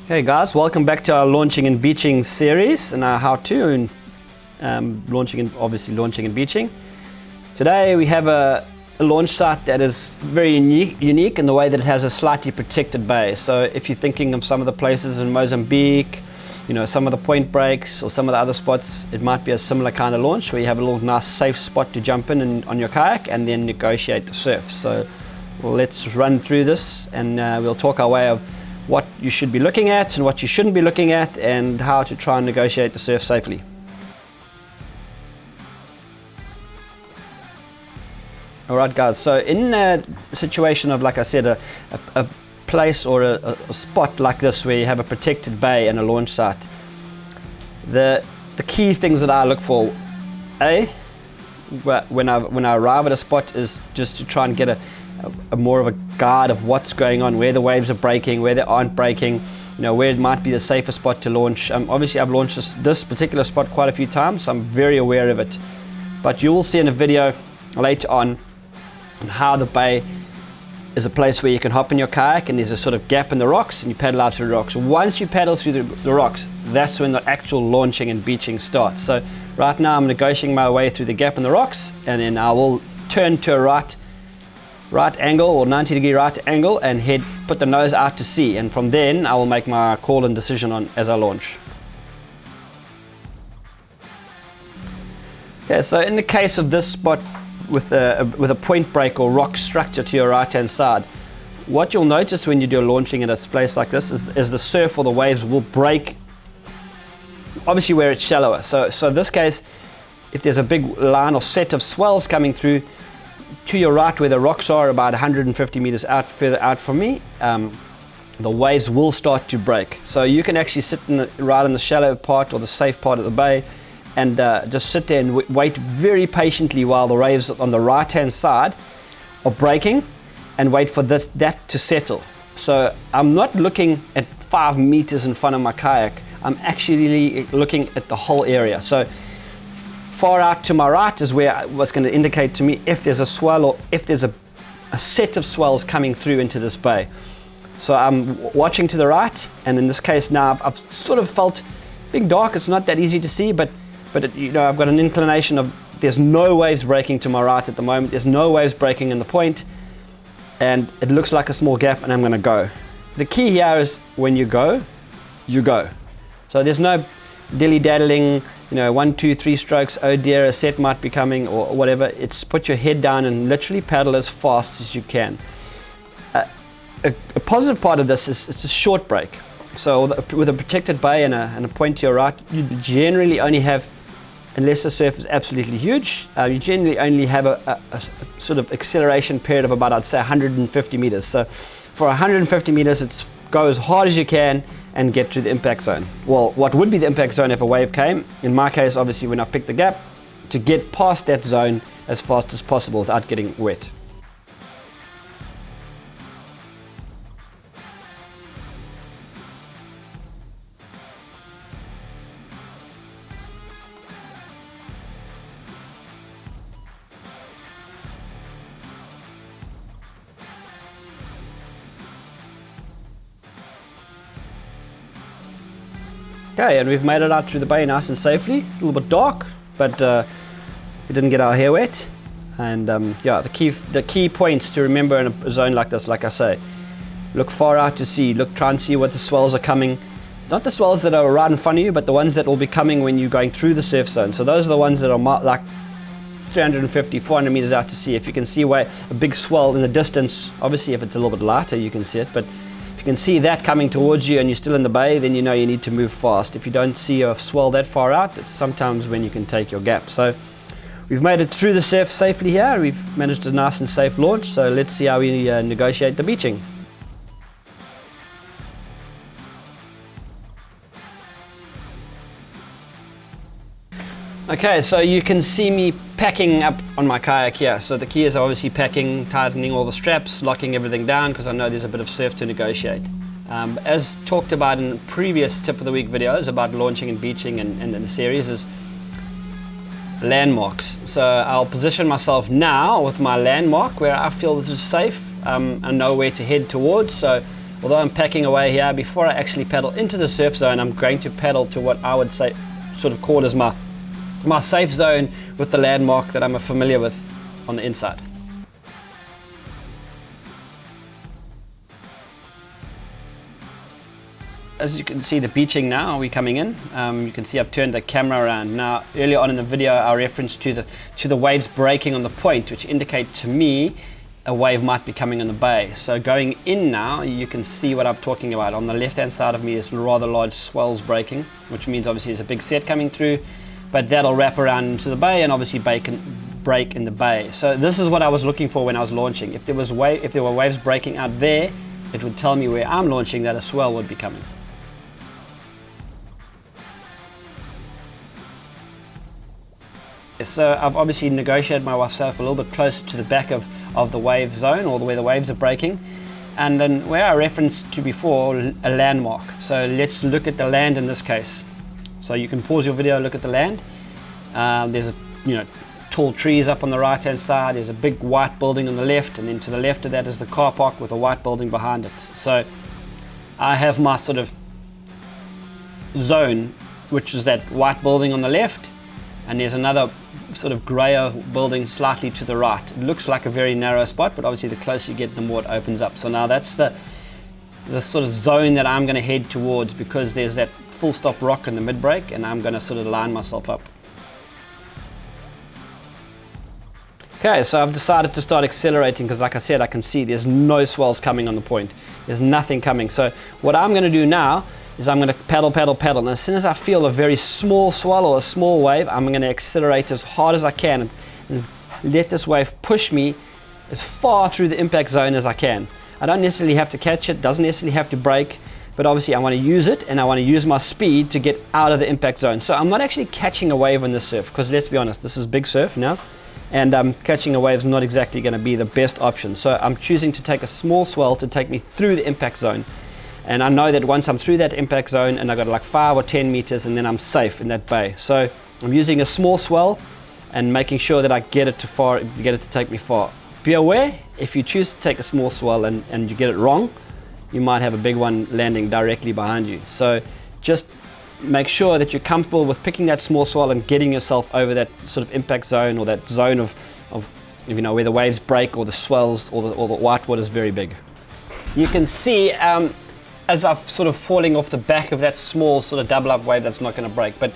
Hey guys, welcome back to our launching and beaching series and our how-to launching and beaching. Today we have a launch site that is very unique in the way that it has a slightly protected bay. So if you're thinking of some of the places in Mozambique, some of the point breaks or some of the other spots, it might be a similar kind of launch where you have a little nice safe spot to jump in on your kayak and then negotiate the surf. So let's run through this and we'll talk our way of what you should be looking at and what you shouldn't be looking at and how to try and negotiate the surf safely. Alright guys, so in a situation of, like I said, a place or a spot like this where you have a protected bay and a launch site, the key things that I look for, when I arrive at a spot, is just to try and get a more of a guide of what's going on, where the waves are breaking, where they aren't breaking, where it might be the safest spot to launch. Obviously I've launched this particular spot quite a few times, so I'm very aware of it, but you will see in a video later on how the bay is a place where you can hop in your kayak and there's a sort of gap in the rocks and you paddle out through the rocks. Once you paddle through the rocks, that's when the actual launching and beaching starts. So right now I'm negotiating my way through the gap in the rocks, and then I will turn to a right angle or 90-degree right angle and put the nose out to sea, and from then I will make my call and decision on as I launch. Okay, so in the case of this spot with a point break or rock structure to your right hand side, what you'll notice when you do launching at a place like this is the surf or the waves will break obviously where it's shallower. So in this case, if there's a big line or set of swells coming through to your right where the rocks are about 150 meters further out from me, the waves will start to break. So you can actually sit right in the shallow part or the safe part of the bay and just sit there and wait very patiently while the waves on the right hand side are breaking, and wait for that to settle. So I'm not looking at 5 meters in front of my kayak, I'm actually looking at the whole area. So far out to my right is what's going to indicate to me if there's a swell or if there's a set of swells coming through into this bay. So I'm watching to the right, and in this case now I've sort of felt being dark, it's not that easy to see, but I've got an inclination of there's no waves breaking to my right at the moment, there's no waves breaking in the point, and it looks like a small gap, and I'm going to go. The key here is when you go, you go. So there's no dilly-daddling, 1, 2, 3 strokes, oh dear, a set might be coming or whatever. It's put your head down and literally paddle as fast as you can. A positive part of this is it's a short break. So with a protected bay and a point to your right, you generally only have, unless the surf is absolutely huge, you generally only have a sort of acceleration period of about, I'd say, 150 meters. So for 150 meters, it's go as hard as you can and get to the impact zone. Well, what would be the impact zone if a wave came? In my case, obviously, when I picked the gap, to get past that zone as fast as possible without getting wet. Okay, and we've made it out through the bay nice and safely. A little bit dark, but we didn't get our hair wet. And the key points to remember in a zone like this, like I say, look far out to sea. Try and see what the swells are coming. Not the swells that are right in front of you, but the ones that will be coming when you're going through the surf zone. So those are the ones that are like 350, 400 meters out to sea. If you can see a big swell in the distance, obviously if it's a little bit lighter you can see it, but you can see that coming towards you and you're still in the bay, then you know you need to move fast. If you don't see a swell that far out, it's sometimes when you can take your gap. So we've made it through the surf safely here. We've managed a nice and safe launch, so let's see how we negotiate the beaching. Okay, so you can see me packing up on my kayak here. So the key is obviously packing, tightening all the straps, locking everything down because I know there's a bit of surf to negotiate. As talked about in previous tip of the week videos about launching and beaching and the series, is landmarks. So I'll position myself now with my landmark where I feel this is safe. I know where to head towards, so although I'm packing away here, before I actually paddle into the surf zone, I'm going to paddle to what I would say, sort of call as my safe zone, with the landmark that I'm familiar with on the inside. As you can see, the beaching now, we're coming in. You can see I've turned the camera around. Now, earlier on in the video, I referenced to the waves breaking on the point, which indicate to me a wave might be coming in the bay. So going in now, you can see what I'm talking about. On the left-hand side of me is rather large swells breaking, which means obviously there's a big set coming through, but that'll wrap around into the bay and obviously break in the bay. So this is what I was looking for when I was launching. If there were waves breaking out there, it would tell me where I'm launching that a swell would be coming. So I've obviously negotiated myself a little bit closer to the back of the wave zone, or where the waves are breaking, and then where I referenced to before, a landmark. So let's look at the land in this case. So you can pause your video, look at the land. There's tall trees up on the right hand side, there's a big white building on the left, and then to the left of that is the car park with a white building behind it. So I have my sort of zone, which is that white building on the left, and there's another sort of grayer building slightly to the right. It looks like a very narrow spot, but obviously the closer you get, the more it opens up. So now that's the sort of zone that I'm going to head towards, because there's that full stop rock in the mid break, and I'm going to sort of line myself up. Okay, so I've decided to start accelerating, because like I said, I can see there's no swells coming on the point. There's nothing coming. So what I'm going to do now is I'm going to paddle, and as soon as I feel a very small swell or a small wave, I'm going to accelerate as hard as I can and let this wave push me as far through the impact zone as I can. I don't necessarily have to catch it, doesn't necessarily have to break, but obviously I want to use it, and I want to use my speed to get out of the impact zone. So I'm not actually catching a wave on this surf, because let's be honest, this is big surf now, and catching a wave is not exactly going to be the best option. So I'm choosing to take a small swell to take me through the impact zone. And I know that once I'm through that impact zone, and I've got like 5 or 10 meters, and then I'm safe in that bay. So I'm using a small swell and making sure that I get it to take me far. Be aware, if you choose to take a small swell and you get it wrong, you might have a big one landing directly behind you. So just make sure that you're comfortable with picking that small swell and getting yourself over that sort of impact zone, or that zone of where the waves break, or the swells, or the white water is very big. You can see as I'm sort of falling off the back of that small sort of double up wave that's not going to break. But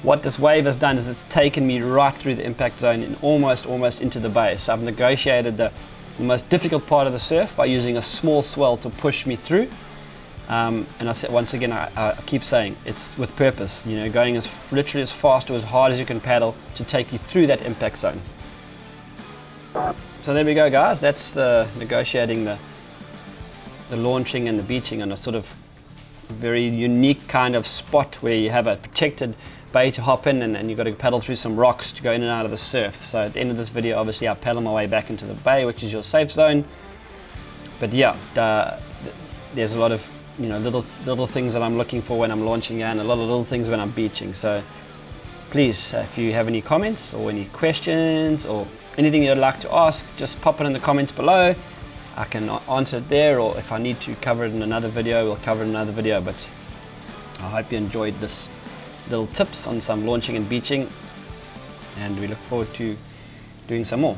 what this wave has done is it's taken me right through the impact zone and almost into the bay. So I've negotiated the most difficult part of the surf by using a small swell to push me through. And I said, once again, I keep saying, it's with purpose, going literally as fast or as hard as you can paddle to take you through that impact zone. So there we go, guys. That's negotiating the launching and the beaching on a sort of very unique kind of spot, where you have a protected bay to hop in, and you've got to paddle through some rocks to go in and out of the surf. So at the end of this video, obviously I paddle my way back into the bay, which is your safe zone. But yeah, there's a lot of little things that I'm looking for when I'm launching, and a lot of little things when I'm beaching. So please, if you have any comments or any questions or anything you'd like to ask, just pop it in the comments below. I can answer it there, or if I need to cover it in another video, we'll cover it in another video. But I hope you enjoyed this little tips on some launching and beaching, and we look forward to doing some more.